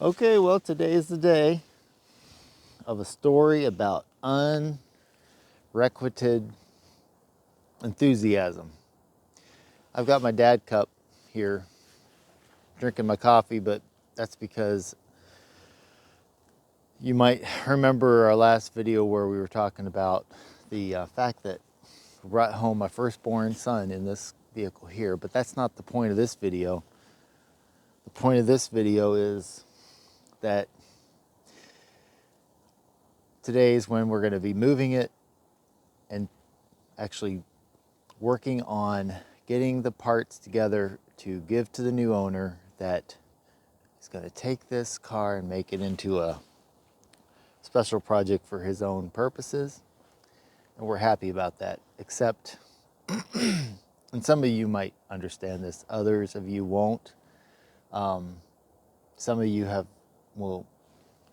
Okay, well, today is the day of a story about unrequited enthusiasm. I've got my dad cup here drinking my coffee, but that's because you might remember our last video where we were talking about the fact that I brought home my firstborn son in this vehicle here, but that's not the point of this video. The point of this video is that today is when we're going to be moving it and actually working on getting the parts together to give to the new owner that is going to take this car and make it into a special project for his own purposes. And we're happy about that, except, and some of you might understand this, others of you won't. Some of you will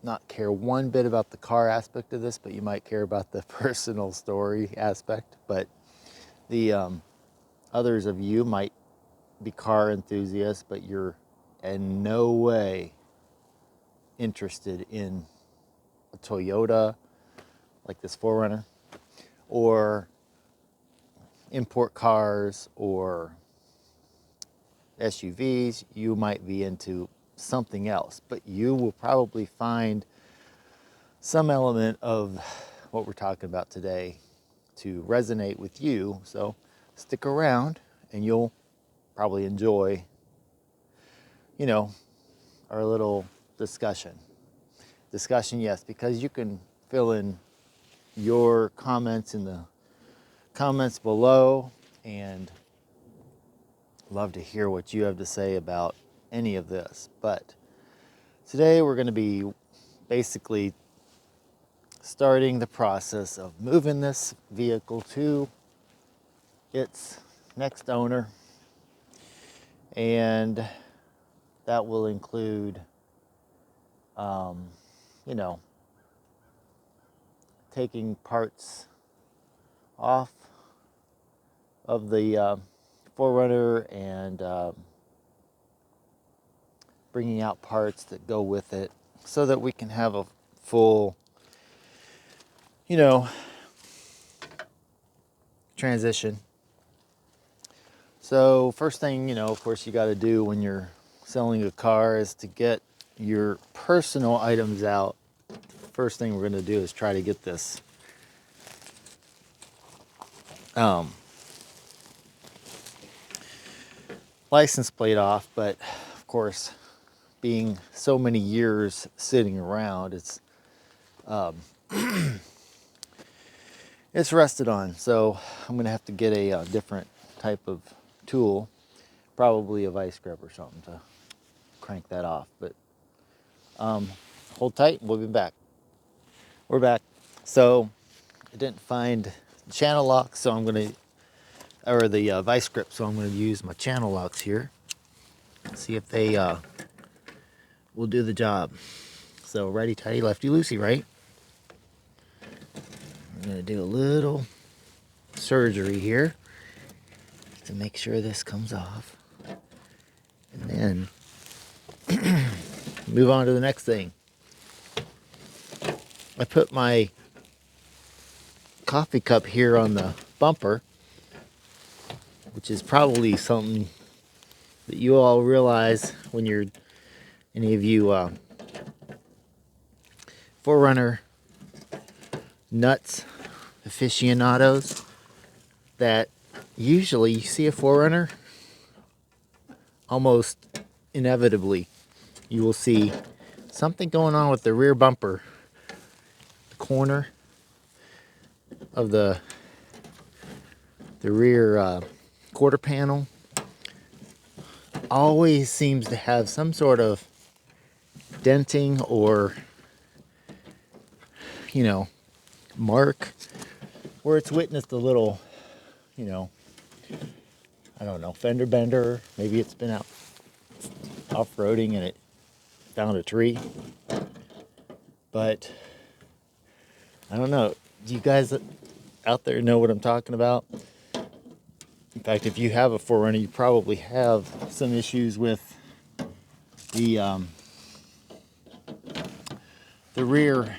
not care one bit about the car aspect of this, but you might care about the personal story aspect. But the others of you might be car enthusiasts, but you're in no way interested in a Toyota like this 4Runner, or import cars or SUVs. You might be into something else, but you will probably find some element of what we're talking about today to resonate with you. So stick around and you'll probably enjoy, our little discussion. Yes, because you can fill in your comments in the comments below, and love to hear what you have to say about any of this. But today we're going to be basically starting the process of moving this vehicle to its next owner, and that will include taking parts off of the 4Runner and bringing out parts that go with it so that we can have a full, transition. So first thing, of course, you got to do when you're selling a car is to get your personal items out. First thing we're going to do is try to get this license plate off, but of course, being so many years sitting around, it's it's rusted on. So I'm gonna have to get a different type of tool, probably a vice grip or something, to crank that off. But hold tight, we'll be back. We're back. So I didn't find the channel lock, so I'm gonna, or the vice grip, so I'm gonna use my channel locks here. See if they will do the job. So righty tighty, lefty loosey, right? I'm gonna do a little surgery here to make sure this comes off, and then move on to the next thing. I put my coffee cup here on the bumper, which is probably something that you all realize when you're, any of you 4Runner nuts aficionados, that usually you see a 4Runner, almost inevitably you will see something going on with the rear bumper, the corner of the rear quarter panel always seems to have some sort of denting or mark where it's witnessed a little, I don't know, fender bender. Maybe it's been out off-roading and it found a tree. But I don't know. Do you guys out there know what I'm talking about? In fact, if you have a 4Runner, you probably have some issues with the the rear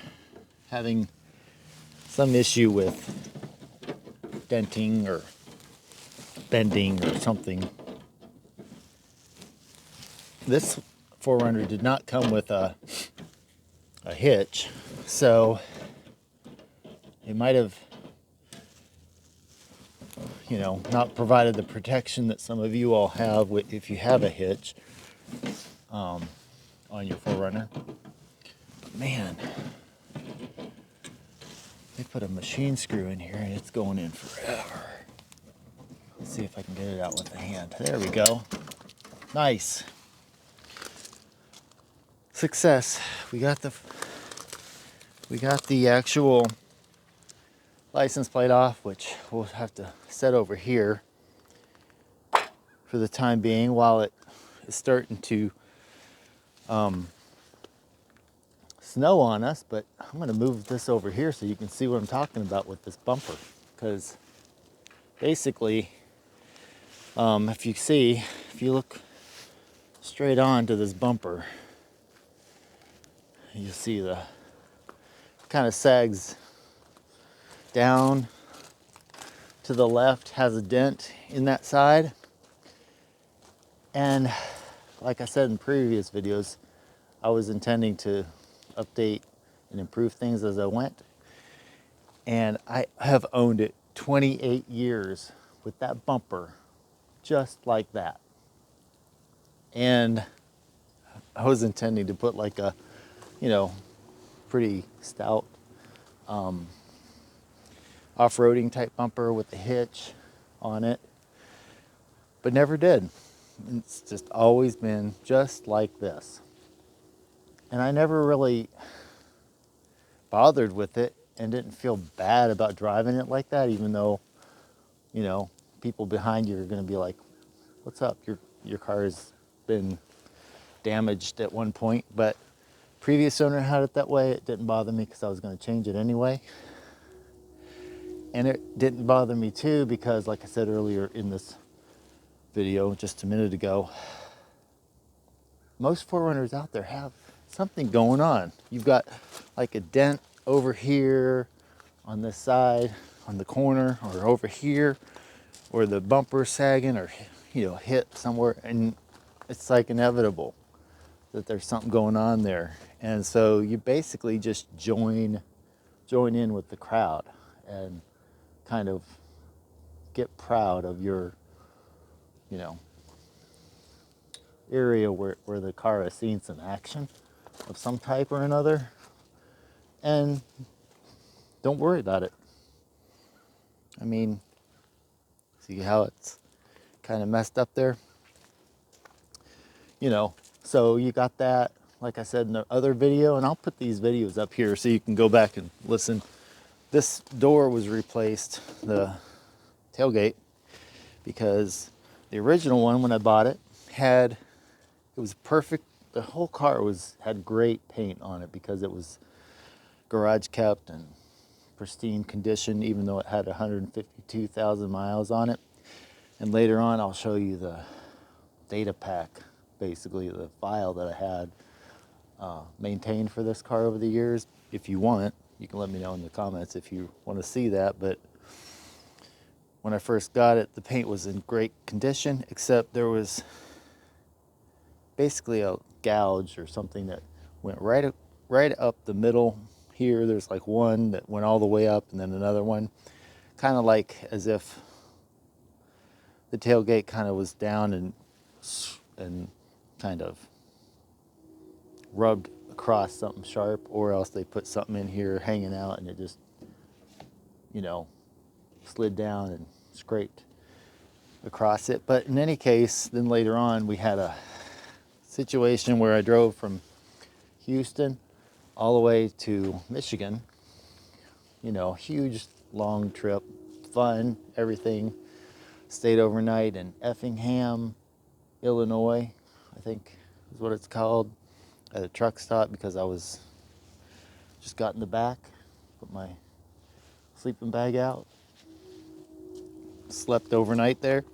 having some issue with denting or bending or something. This 4runner did not come with a hitch, so it might have, not provided the protection that some of you all have if you have a hitch on your 4runner. But man, they put a machine screw in here and it's going in forever. Let's see if I can get it out with the hand. There we go. Nice. Success. We got the actual license plate off, which we'll have to set over here for the time being while it is starting to snow on us. But I'm going to move this over here so you can see what I'm talking about with this bumper, because basically if you look straight on to this bumper, you see the kind of sags down to the left, has a dent in that side. And like I said in previous videos, I was intending to update and improve things as I went. And I have owned it 28 years with that bumper just like that. And I was intending to put like a, pretty stout off-roading type bumper with a hitch on it, but never did. It's just always been just like this. And I never really bothered with it and didn't feel bad about driving it like that, even though, people behind you are going to be like, what's up? Your car has been damaged at one point. But previous owner had it that way. It didn't bother me because I was going to change it anyway. And it didn't bother me too because, like I said earlier in this video just a minute ago, most 4runners out there have something going on. You've got like a dent over here on this side, on the corner, or over here, or the bumper sagging, or hit somewhere, and it's like inevitable that there's something going on there. And so you basically just join in with the crowd and kind of get proud of your area where the car has seen some action of some type or another, and don't worry about it. I mean, see how it's kind of messed up there? So you got that, like I said in the other video, and I'll put these videos up here so you can go back and listen. This door was replaced, the tailgate, because the original one, when I bought it, it was perfect. The whole car had great paint on it because it was garage kept and pristine condition, even though it had 152,000 miles on it. And later on, I'll show you the data pack, basically the file that I had maintained for this car over the years. If you want, you can let me know in the comments if you want to see that. But when I first got it, the paint was in great condition, except there was basically a gouge or something that went right up the middle here. There's like one that went all the way up, and then another one, kind of like as if the tailgate kind of was down and kind of rubbed across something sharp, or else they put something in here hanging out and it just slid down and scraped across it. But in any case, then later on we had a situation where I drove from Houston all the way to Michigan. Huge long trip, fun, everything. Stayed overnight in Effingham, Illinois, I think is what it's called, at a truck stop, because I was just got in the back, put my sleeping bag out, slept overnight there.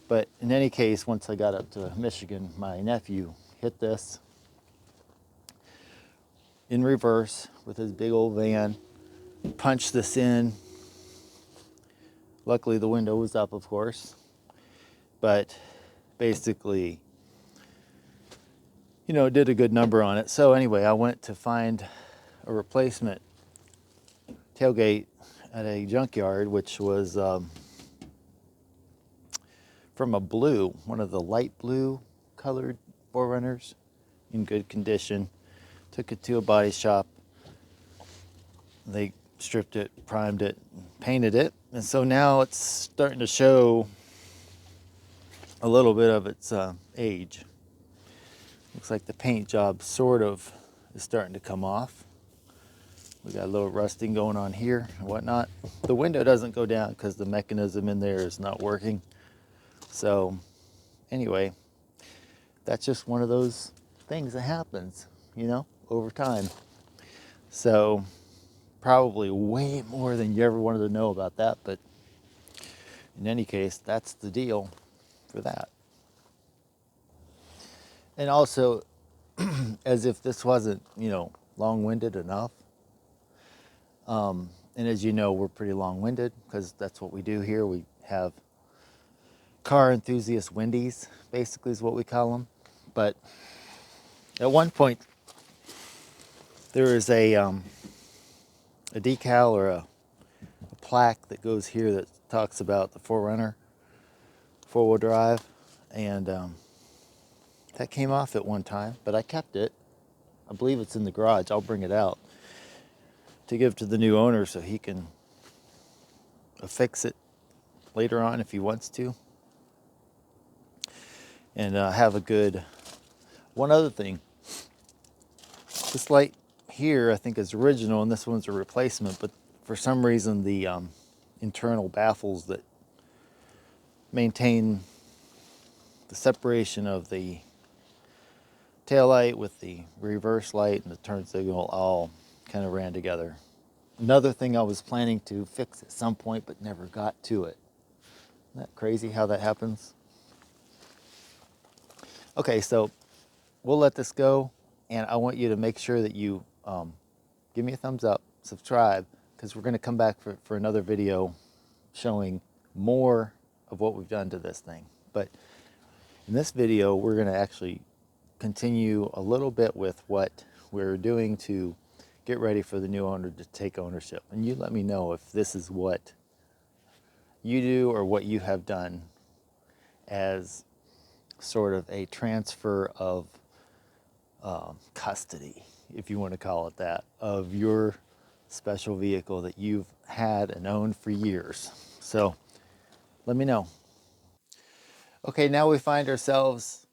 But in any case, once I got up to Michigan, my nephew hit this in reverse with his big old van, punched this in. Luckily the window was up, of course, but basically, you know, did a good number on it. So anyway, I went to find a replacement tailgate at a junkyard, which was from a blue, one of the light blue colored 4Runners, in good condition. Took it to a body shop. They stripped it, primed it, painted it, and so now it's starting to show a little bit of its age. Looks like the paint job sort of is starting to come off. We got a little rusting going on here and whatnot. The window doesn't go down because the mechanism in there is not working. So anyway, that's just one of those things that happens, you know, over time. So probably way more than you ever wanted to know about that, but in any case, that's the deal for that. And also, as if this wasn't, you know, long-winded enough, and as you know, we're pretty long-winded because that's what we do here. We have car enthusiast windies, basically is what we call them. But at one point, there is a decal or a plaque that goes here that talks about the 4Runner four-wheel drive, and that came off at one time, but I kept it. I believe it's in the garage. I'll bring it out to give to the new owner so he can affix it later on if he wants to. And have a good... One other thing, this light here I think is original and this one's a replacement, but for some reason the internal baffles that maintain the separation of the tail light with the reverse light and the turn signal all kind of ran together. Another thing I was planning to fix at some point but never got to it. Isn't that crazy how that happens? Okay, so we'll let this go, and I want you to make sure that you give me a thumbs up, subscribe, because we're going to come back for another video showing more of what we've done to this thing. But in this video, we're going to actually continue a little bit with what we're doing to get ready for the new owner to take ownership. And you let me know if this is what you do or what you have done as sort of a transfer of custody, if you want to call it that, of your special vehicle that you've had and owned for years. So let me know. Okay, now we find ourselves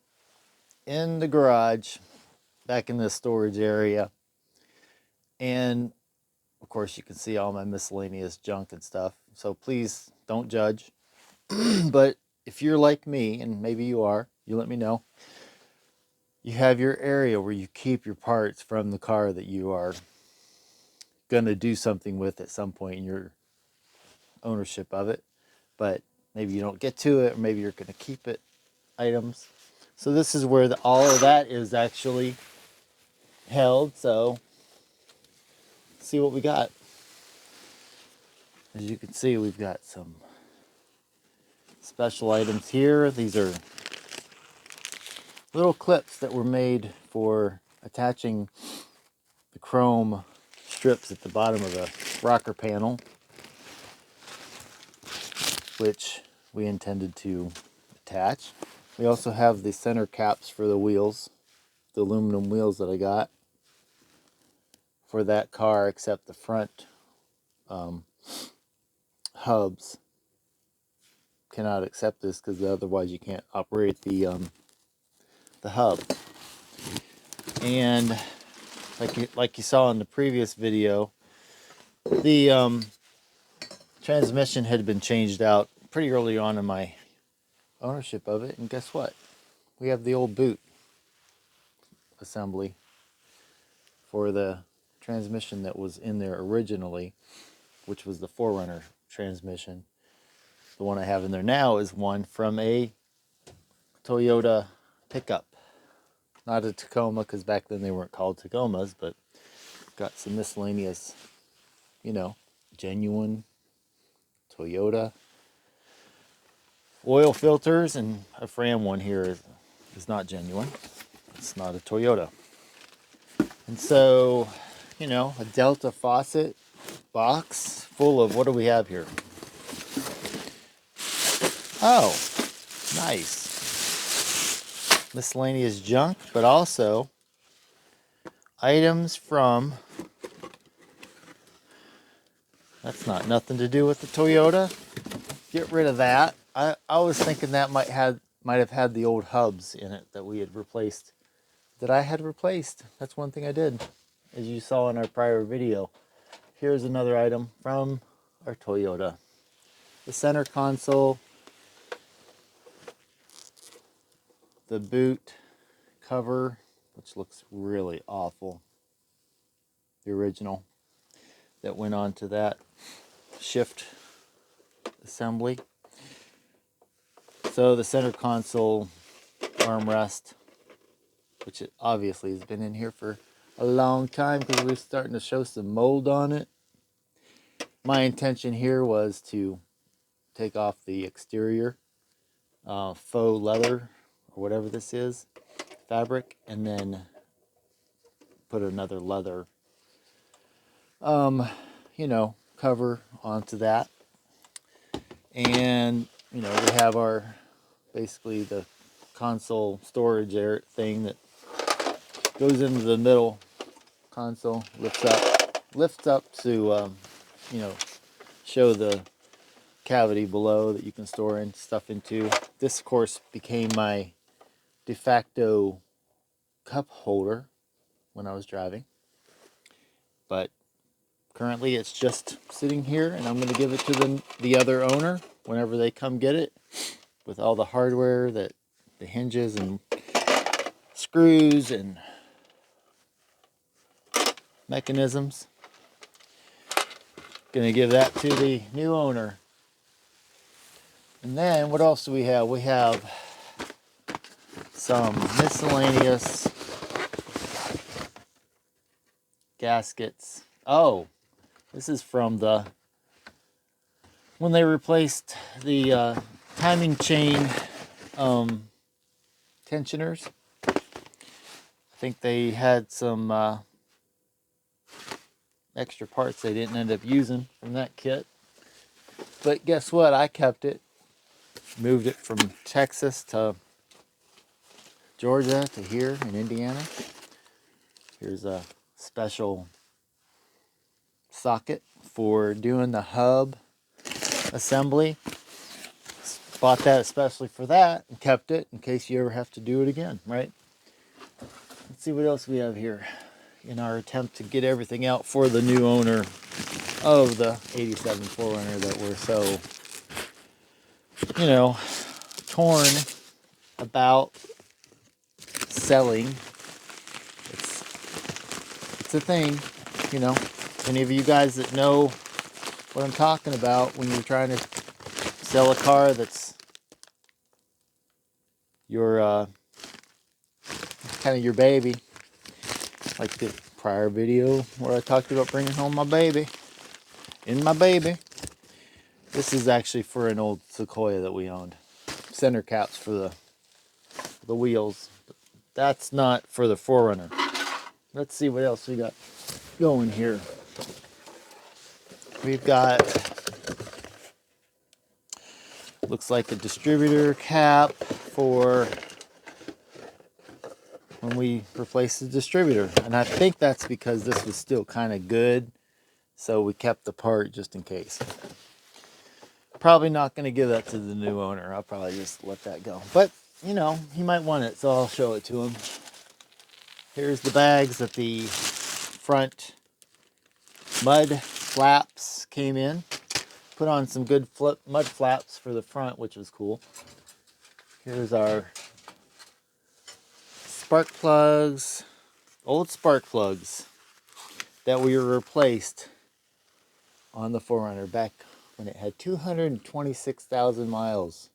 in the garage, back in the storage area. And of course you can see all my miscellaneous junk and stuff. So please don't judge. But if you're like me, and maybe you are, you let me know. You have your area where you keep your parts from the car that you are going to do something with at some point in your ownership of it. But maybe you don't get to it, or maybe you're going to keep it, items. So this is where all of that is actually held. So see what we got. As you can see, we've got some special items here. These are little clips that were made for attaching the chrome strips at the bottom of the rocker panel, which we intended to attach. We also have the center caps for the wheels, the aluminum wheels that I got for that car, except the front hubs cannot accept this because otherwise you can't operate the hub. And like you saw in the previous video, the transmission had been changed out pretty early on in my ownership of it, and guess what? We have the old boot assembly for the transmission that was in there originally, which was the 4Runner transmission. The one I have in there now is one from a Toyota pickup. Not a Tacoma, because back then they weren't called Tacomas, but got some miscellaneous, you know, genuine Toyota oil filters, and a Fram one here is not genuine. It's not a Toyota. And so, you know, a Delta faucet box full of, what do we have here? Oh, nice. Miscellaneous junk, but also items from, that's not nothing to do with the Toyota. Get rid of that. I was thinking that might have had the old hubs in it that we had replaced. That I had replaced. That's one thing I did, as you saw in our prior video. Here's another item from our Toyota. The center console, the boot cover, which looks really awful. The original that went on to that shift assembly. So the center console armrest, which it obviously has been in here for a long time because we're starting to show some mold on it. My intention here was to take off the exterior faux leather or whatever this is, fabric, and then put another leather you know, cover onto that. And you know, we have our basically the console storage air thing that goes into the middle console, lifts up to you know, show the cavity below that you can store in stuff into. This of course became my de facto cup holder when I was driving, but currently it's just sitting here, and I'm going to give it to the other owner whenever they come get it, with all the hardware, that the hinges and screws and mechanisms. Going to give that to the new owner. And then what else do we have? We have some miscellaneous gaskets. Oh, this is from when they replaced the timing chain tensioners. I think they had some extra parts they didn't end up using from that kit. But guess what? I kept it. Moved it from Texas to Georgia to here in Indiana. Here's a special socket for doing the hub assembly. Bought that especially for that and kept it in case you ever have to do it again, right? Let's see what else we have here in our attempt to get everything out for the new owner of the 87 4runner that we're so, you know, torn about selling. It's a thing, you know. Any of you guys that know what I'm talking about when you're trying to sell a car that's your kind of your baby, like the prior video where I talked about bringing home my baby. This is actually for an old Sequoia that we owned. Center caps for the wheels. That's not for the 4runner. Let's see what else we got going here. We've got, looks like a distributor cap for when we replace the distributor. And I think that's because this was still kind of good, so we kept the part just in case. Probably not going to give that to the new owner. I'll probably just let that go. But, you know, he might want it, so I'll show it to him. Here's the bags that the front mud flaps came in. Put on some good mud flaps for the front, which was cool. Here's our spark plugs, old spark plugs that we replaced on the 4runner back when it had 226,000 miles.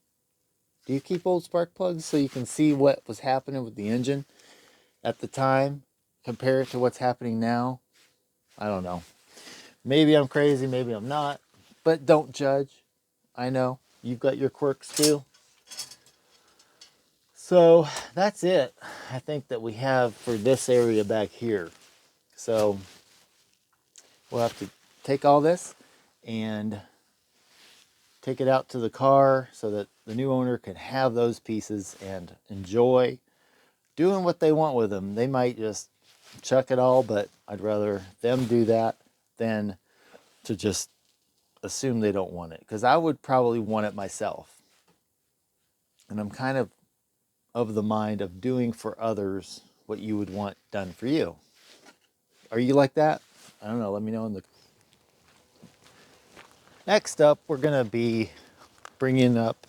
Do you keep old spark plugs so you can see what was happening with the engine at the time, compare it to what's happening now? I don't know. Maybe I'm crazy, maybe I'm not, but don't judge. I know you've got your quirks too. So that's it. I think that we have for this area back here. So we'll have to take all this and take it out to the car so that the new owner can have those pieces and enjoy doing what they want with them. They might just chuck it all, but I'd rather them do that than to just assume they don't want it, because I would probably want it myself. And I'm kind of the mind of doing for others what you would want done for you. Are you like that? I don't know. Let me know in the... Next up, we're going to be bringing up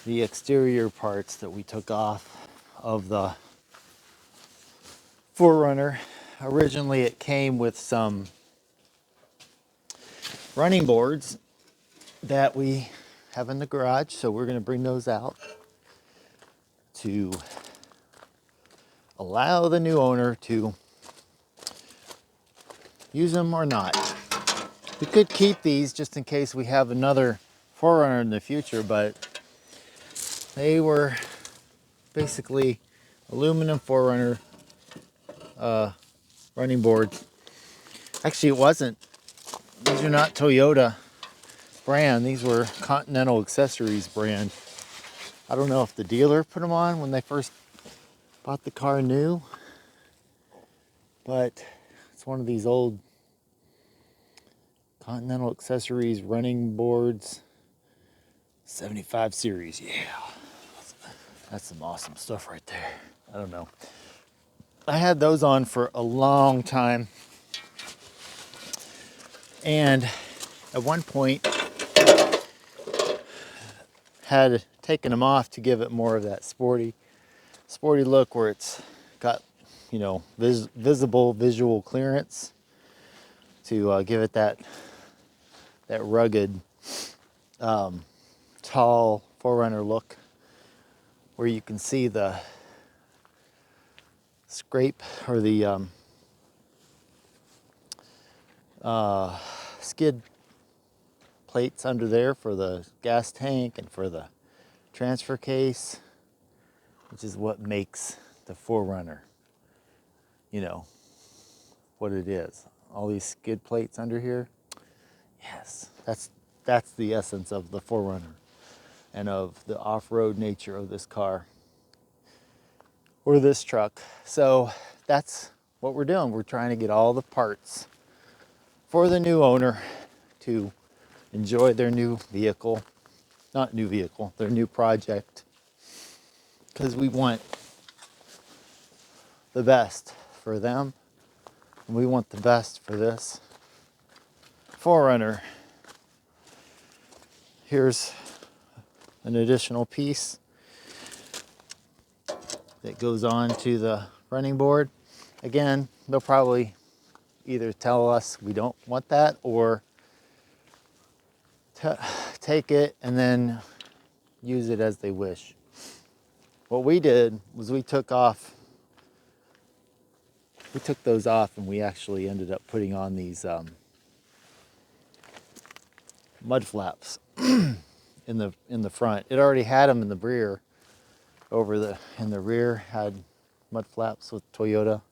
the exterior parts that we took off of the 4runner. Originally, it came with some running boards that we have in the garage, so we're going to bring those out to allow the new owner to use them or not. We could keep these just in case we have another 4runner in the future, but they were basically aluminum 4runner running boards. Actually, it wasn't. These are not Toyota brand. These were Continental Accessories brand. I don't know if the dealer put them on when they first bought the car new, but it's one of these old Continental Accessories running boards, 75 series. Yeah, that's some awesome stuff right there. I don't know. I had those on for a long time, and at one point had taken them off to give it more of that sporty look, where it's got, you know, visible visual clearance to give it that rugged, tall 4runner look, where you can see the scrape or the skid plates under there for the gas tank and for the transfer case, which is what makes the 4runner, you know, what it is. All these skid plates under here. Yes, that's the essence of the 4runner and of the off-road nature of this car or this truck. So that's what we're doing. We're trying to get all the parts for the new owner to enjoy their new vehicle. Not new vehicle, their new project. Because we want the best for them. And we want the best for this 4runner. Here's an additional piece that goes on to the running board. Again, they'll probably either tell us we don't want that, or take it and then use it as they wish. What we did was we took those off, and we actually ended up putting on these mud flaps in the front. It already had them in the rear. In the rear had mud flaps with Toyota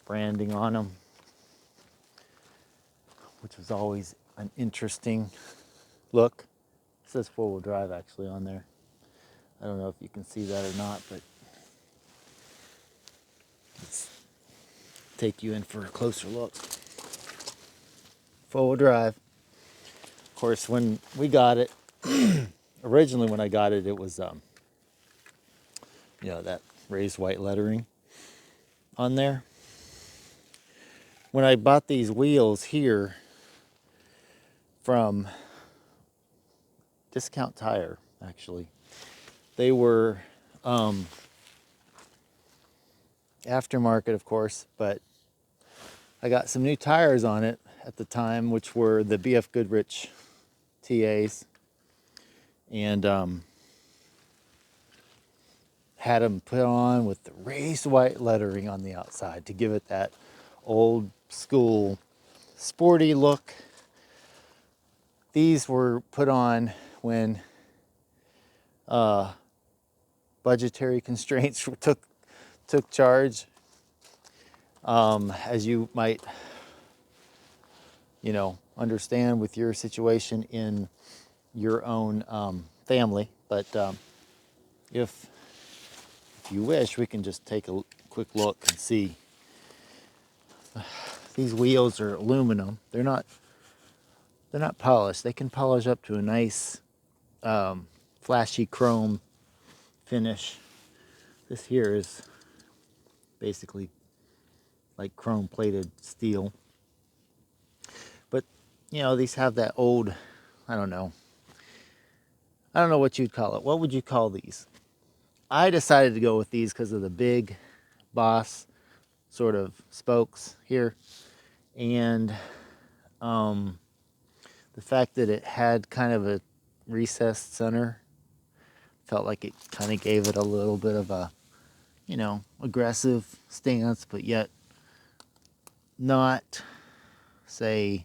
branding on them, which was always an interesting look. It says 4-wheel drive actually on there. I don't know if you can see that or not, but let's take you in for a closer look. 4-wheel drive. Of course, when we got it, originally when I got it, it was you know, that raised white lettering on there. When I bought these wheels here from Discount Tire, actually, they were aftermarket, of course, but I got some new tires on it at the time, which were the BF Goodrich TAs, and had them put on with the raised white lettering on the outside to give it that old school sporty look. These were put on when budgetary constraints took charge. As you might, understand with your situation in your own family. But if you wish, we can just take a quick look and see. These wheels are aluminum. They're not polished. They can polish up to a nice flashy chrome finish. This here is basically like chrome plated steel. But these have that old, I don't know what you'd call it. What would you call these? I decided to go with these because of the big Boss sort of spokes here, and the fact that it had kind of a recessed center felt like it kind of gave it a little bit of a aggressive stance, but yet not, say,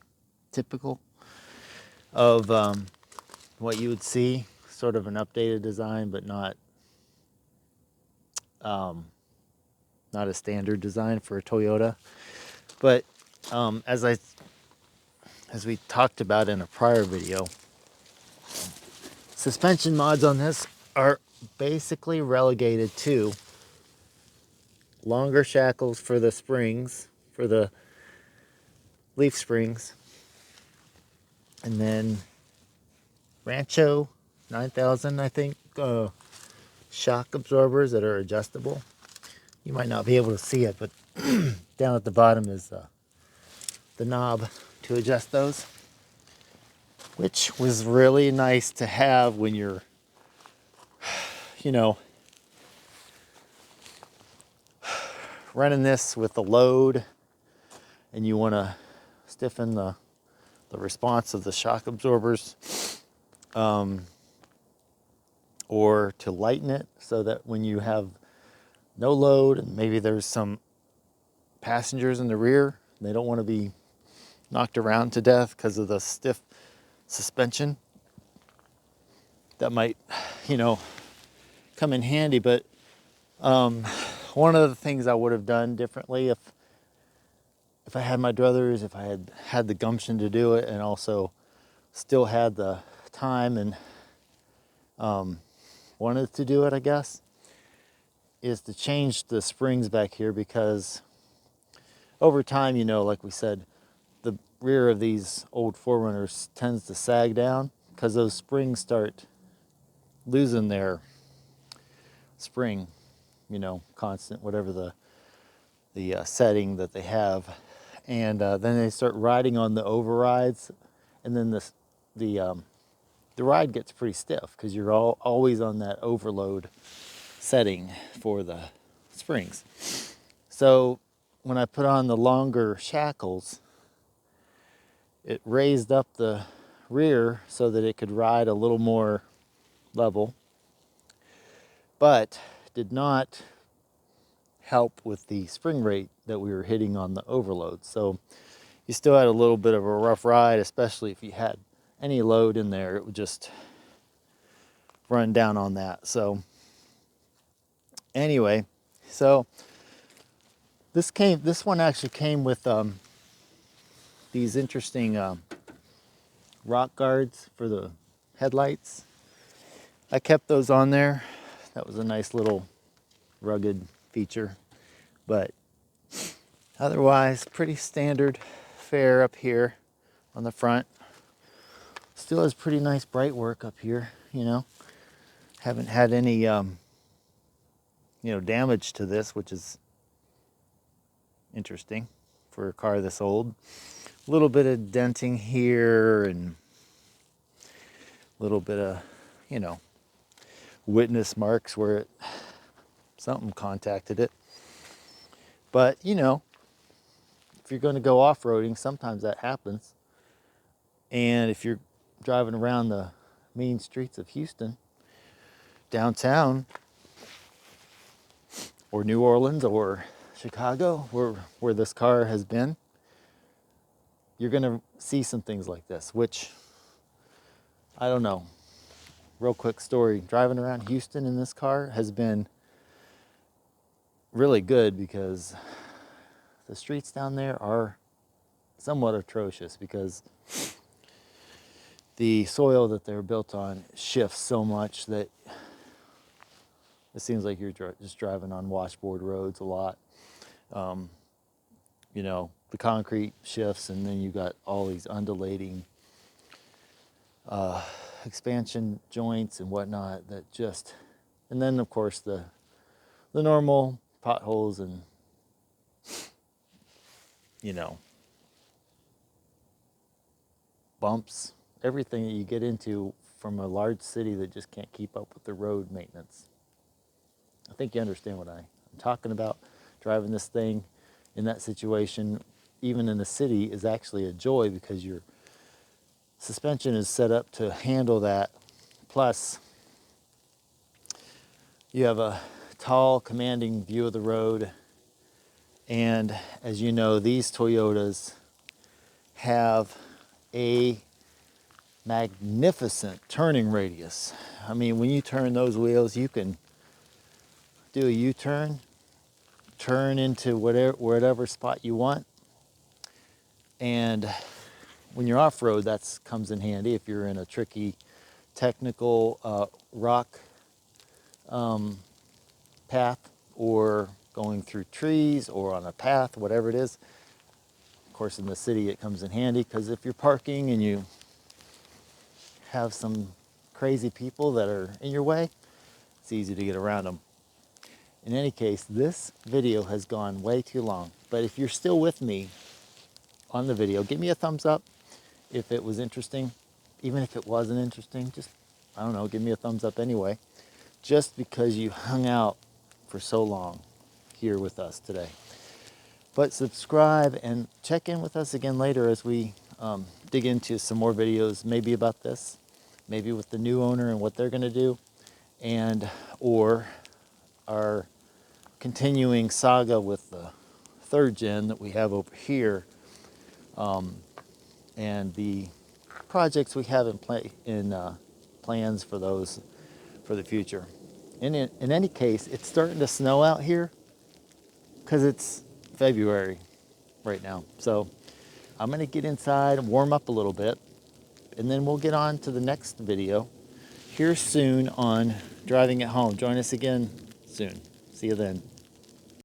typical of what you would see, sort of an updated design, but not a standard design for a Toyota. But as we talked about in a prior video, suspension mods on this are basically relegated to longer shackles for the springs, for the leaf springs, and then Rancho 9000, I think, shock absorbers that are adjustable. You might not be able to see it, but down at the bottom is the knob to adjust those, which was really nice to have when you're, running this with the load and you want to stiffen the response of the shock absorbers, or to lighten it so that when you have no load and maybe there's some passengers in the rear, they don't want to be knocked around to death because of the stiff suspension. That might, come in handy. But one of the things I would have done differently if I had my druthers, if I had the gumption to do it, and also still had the time and wanted to do it, I guess, is to change the springs back here, because over time, like we said, the rear of these old 4Runners tends to sag down because those springs start losing their spring, constant, whatever the setting that they have, and then they start riding on the overrides, and then the ride gets pretty stiff because you're always on that overload setting for the springs. So when I put on the longer shackles, it raised up the rear so that it could ride a little more level, but did not help with the spring rate that we were hitting on the overload. So you still had a little bit of a rough ride, especially if you had any load in there. It would just run down on that. So anyway, so this one actually came with these interesting rock guards for the headlights. I kept those on there. That was a nice little rugged feature, but otherwise pretty standard fare up here on the front. Still has pretty nice bright work up here, Haven't had any damage to this, which is interesting for a car this old. A little bit of denting here and a little bit of, witness marks where something contacted it. But, if you're going to go off-roading, sometimes that happens. And if you're driving around the mean streets of Houston, downtown, or New Orleans, or Chicago, where this car has been, you're going to see some things like this, which I don't know. Real quick story, driving around Houston in this car has been really good because the streets down there are somewhat atrocious because the soil that they're built on shifts so much that it seems like you're just driving on washboard roads a lot. You know, the concrete shifts, and then you got all these undulating expansion joints and whatnot that just, and then of course the normal potholes and, you know, bumps, everything that you get into from a large city that just can't keep up with the road maintenance. I think you understand what I'm talking about. Driving this thing in that situation, even in the city, is actually a joy because your suspension is set up to handle that. Plus, you have a tall, commanding view of the road. And as you know, these Toyotas have a magnificent turning radius. I mean, when you turn those wheels, you can do a U-turn, turn into whatever spot you want. And when you're off-road, that comes in handy if you're in a tricky, technical rock path, or going through trees or on a path, whatever it is. Of course, in the city, it comes in handy because if you're parking and you have some crazy people that are in your way, it's easy to get around them. In any case, this video has gone way too long, but if you're still with me on the video, give me a thumbs up if it was interesting. Even if it wasn't interesting, just, I don't know, give me a thumbs up anyway, just because you hung out for so long here with us today. But subscribe and check in with us again later as we dig into some more videos, maybe about this, maybe with the new owner and what they're going to do, and or our continuing saga with the 3rd gen that we have over here, and the projects we have in plans for those for the future. In any case, it's starting to snow out here because it's February right now. So I'm going to get inside and warm up a little bit, and then we'll get on to the next video here soon on driving at home. Join us again soon. See you then.